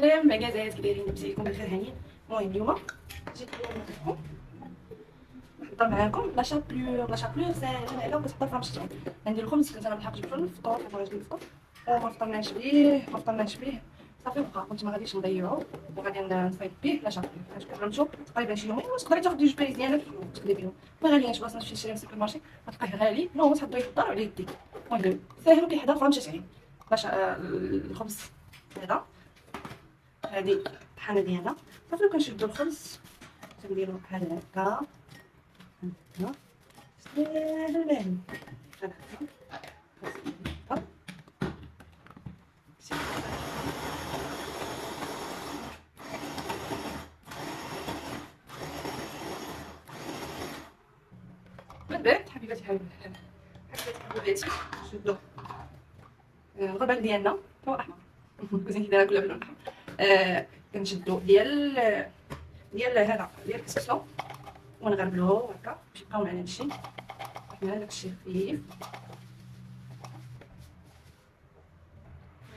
السلام معكازات كي دايرين؟ لاباس عليكم بخير هانيين. المهم اليوم جيت لكم نحضر معاكم لا شابلور ساهله وكتحضر في رمش. ندير الخبز كنت انا ملحقتش نفطر الفطور حيت بغيت نفطر وما فطرناش به صافي. بقى كنت ما غاديش نضيعو وغادي نصايب به لا شابلور حيت كرمتو تقريبا شي يومين. تقدري تاخدي جوج بايز ديالك وتخدي بهم ما غاليينش. بلاصه تمشي تشري في السوبر مارشي غتلقاه غالي. نو تحطو يحضر على يديك. المهم ساهل وكيحضر في رمش عين باش الخبز هذا. هذه الطحانه ديالنا صافي. كنشدو الخبز كنديرو بحال هكا هكا ساهل باهي بحال هكا. من بعد حبيباتي نشدو الغربال ديالنا هو احمر كوزين كيدايره كلها باللون الاحمر. كنشدو ديال هذا ديال الكسكسو ونغربلوه هكا باش يبقاو معنا هادشي. حنا داكشي خفيف.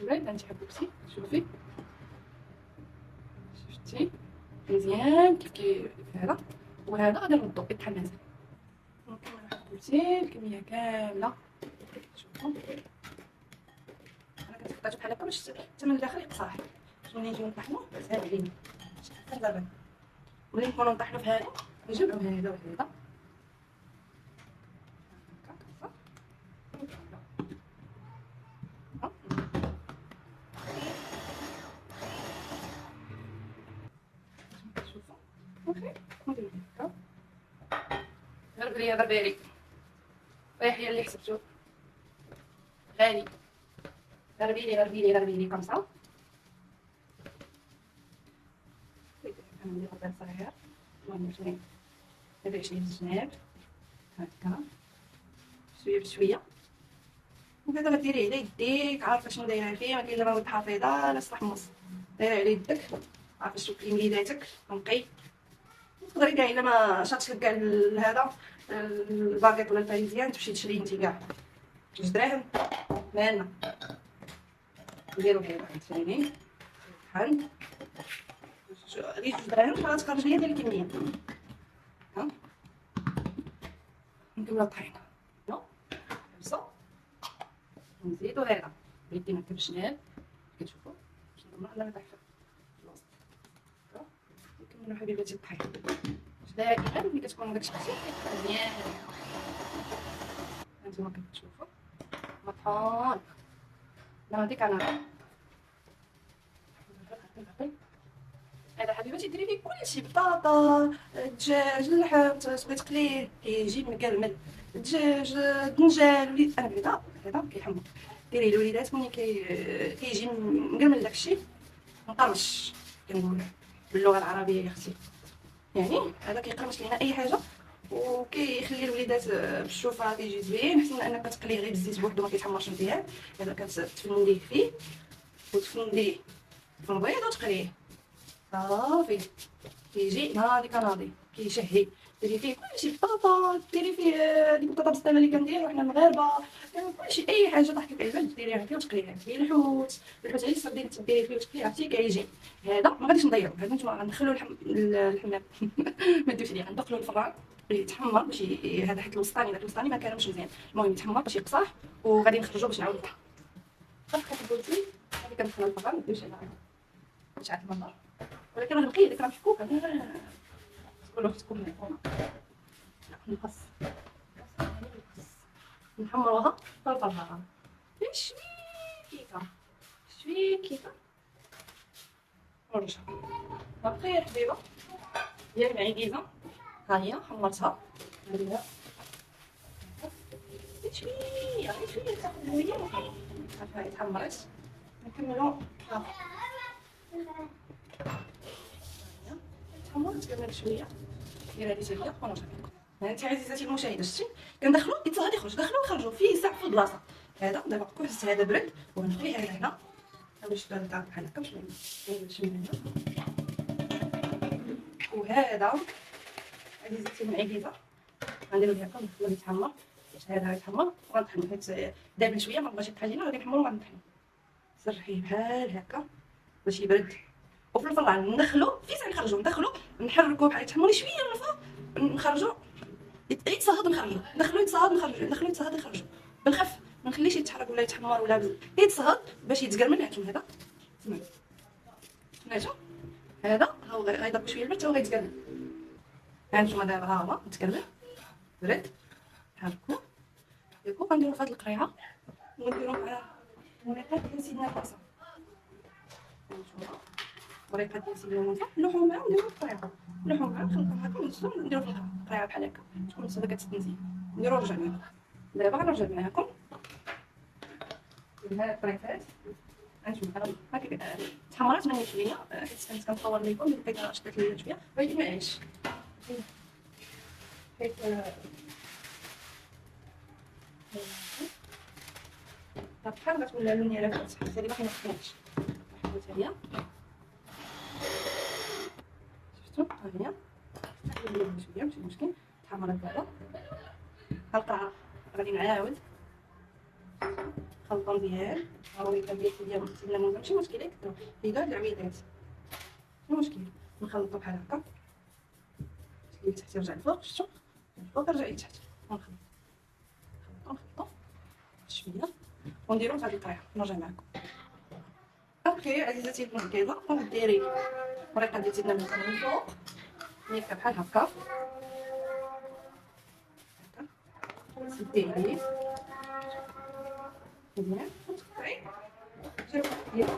من بعد انت حبوبتي شوفي شفتي مزيان كيف هذا. وهذا غادي نردو يطحن مزيان. نكمل حبوبتي الكميه كامله. شوفوا انا كنت بحال هكا باش حتى من الداخل يقصاح. ملي نجيو نطحنوه ساهل علينا حتى دابا ملي نكونو نطحنو في هذا نجمعو هذا وهذا شوفوا واخا نديرو هكا. غربالي ريحي اللي حسبتو غالي. غربيلي كمصه. ندير غربال صغير. المهم شويه هذا شويه الجناب هكا شويه بشويه. وهذا غديريه على يديك عارفه شنو دايره فيه. ما كاين لا مواد حافظه لا صح دايره على يدك عارفه شنو كاين يداتك نقي. تقدري كاع الا ما شاطش لك كاع هذا الباكيط ولا الباريزيان تمشي تشري انت كاع 2 دراهم مالنا. نديرو هذا فهمتيني بحال غير 2 دراهم خلاص تخرج ليا ديال الكميه. ها نكملو الطحينه حبسو نزيدو هذا بيدينا كبشنال كتشوفوا باش نضمن اننا طايح في الوسط. نكملو حبيباتي الطحينه. دائما ملي كتكون داكشي مزيان هانتوما كتشوفوا مطحون. لا هذيك انا هذا حبيباتي ديري فيه كلشي بطاطا الدجاج اللحم تبغي تقليه كيجي مكرمل الدجاج الدنجال وليد انا هذا كيحمر. ديريه للوليدات ملي كيجي مكرمل داكشي مقرمش كنقول باللغه العربيه يا اختي. يعني هذا كيقرمش لينا اي حاجه وكيخلي الوليدات بالشوفه كيجي زوين احسن من انك تقليه غير بالزيت بوحدو ما كيتحمرش مزيان. هذا كتفنديه فيه وتفنديه في البيض وتقليه صافي كيجي ناضي كيشهي. ديري فيه كلشي بطاطا ديري فيه ديك البطاطا بالسلامه اللي كنديرو حنا المغاربه كلشي اي حاجه طاح في العلبه ديريها فيه وتقليها فيه. الحوت على السردين تديري فيه وتقليها حتى كيجي. هذا ما غاديش نضيعو. هذا نتوما غندخلو الحمام ما نديروش عليه غندخلو الفران يتحمر باش هذا حيت الوسطاني ما كانش مزيان. المهم يتحمر باش يقصاح وغادي نخرجو باش نعاود نطحن. صافي كتبوتي غادي كندخلو الفران ما نديروش عليها شعل المنظر ولكن راه نقيه ديك راه محكوكه تقولوا اختكم محكومه. لا نقص نحمروها في الفران شويه كيكه ونرجع نقي الحبيبه ديال العكيزه. ها هي حمرتها نديرها شويه تاخذ هويه عافاك تحمرت. نكملو تحمرت كملت شويه دير هذه حتى هي ونرجع لكم. انت عزيزتي المشاهده شتي كندخلو حتى غادي يخرج دخلو ونخرجو في ساعه في البلاصه. هذا دابا كنت هذا برد ونخليه هذا هنا باش تبدا بحال هكا باش وهذا عزيزتي المعكيزه غنديرو ليها هكا ونخلوه يتحمر باش هذا يتحمر وغنطحنو حيت دابل شويه ما بغاش الطحينه غادي نحمرو وغنطحنو. سرحيه بحال هكا باش يبرد وفي الفران ندخلو في ساعه نخرجو، ندخلو نحركو بحال يتحمري شويه من الفوق، نخرجو يتصهد نخرجو، ندخلو يتصهد نخرجو، ندخلو يتصهد نخرجو بالخف، ما نخليش يتحرك ولا يتحمر ولا بزاف، يتصهد باش يتقرمل. هانتوما هذا سمعتو، هذا هاو غيضرب شويه البرد حتى هو غيتقرمل. هانتوما دابا ها هو متقرمل برد، هاكو ياكو غنديرو في هاد القريعه ونديرو مع وريقات ديال سيدنا موسى. هانتوما وريقات ديال سيدنا موسى نلوحو معاه ونديرو في القريعه، نلوحو معاه نخلطو هكا ونغسلو نديرو في القريعه بحال هكا تكون السبه كتسد مزيان. نديرو رجع معاكم دابا، غنرجع معاكم هاد الطريفات. هانتوما هاكا تحمرات مني شويه حيت كنت كنصور لكم بقيت شدت ليا شويه ولكن معليش حيت بحال غتولي لوني على فوق حتى هذه باقي ما سخناتش. حتى هي شفتو ها هي شويه ماشي مشكل تحمرات دابا. القرعه غادي نعاود خلطه مزيان، هاوري كندير ديال سيدنا موسى ماشي مشكل يكثروا هي كاع العبيدات ماشي مشكل. نخلطو بحال هكا اللي تحت يرجع لفوق، شفتو الفوق رجع لتحت، نخلطو شويه ونديرو في هاد القريعه. نرجع معكم. اوكي عزيزاتي المنكبه، وديري الورقه ديال سيدنا موسى من الفوق نيكا بحال هكا، سدي عليه مزيان وتقطعي ديال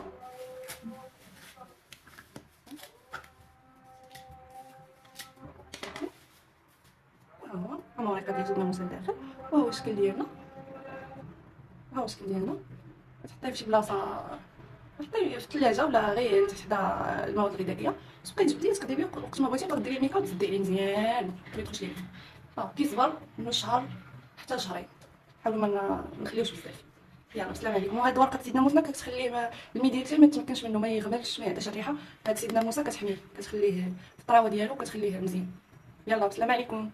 ها هو الورقه ديال سيدنا موسى لداخل، وهو الشكل ديالنا، ها هو الشكل ديالنا. تحطيه في شي بلاصه، حطيه في الثلاجه ولا غير تحت المواد الغذائيه، تبقاي تبدي تقدري وقت ما بغيتي تقدري ديري الميك اب تزدي عليه مزيان ما يدخلش ليه. كيصبر من شهر حتى شهرين، حاولوا ما نخليوش بزاف. يلا السلام عليكم. وهاد ورقه سيدنا موسى كتخليه الميديتي ما يتمكنش منه، ما يغمرش، ما يعطيش الريحه. هاد سيدنا موسى كتحميه، كتخليه في الطراوه ديالو، كتخليه مزيان. يلا السلام عليكم.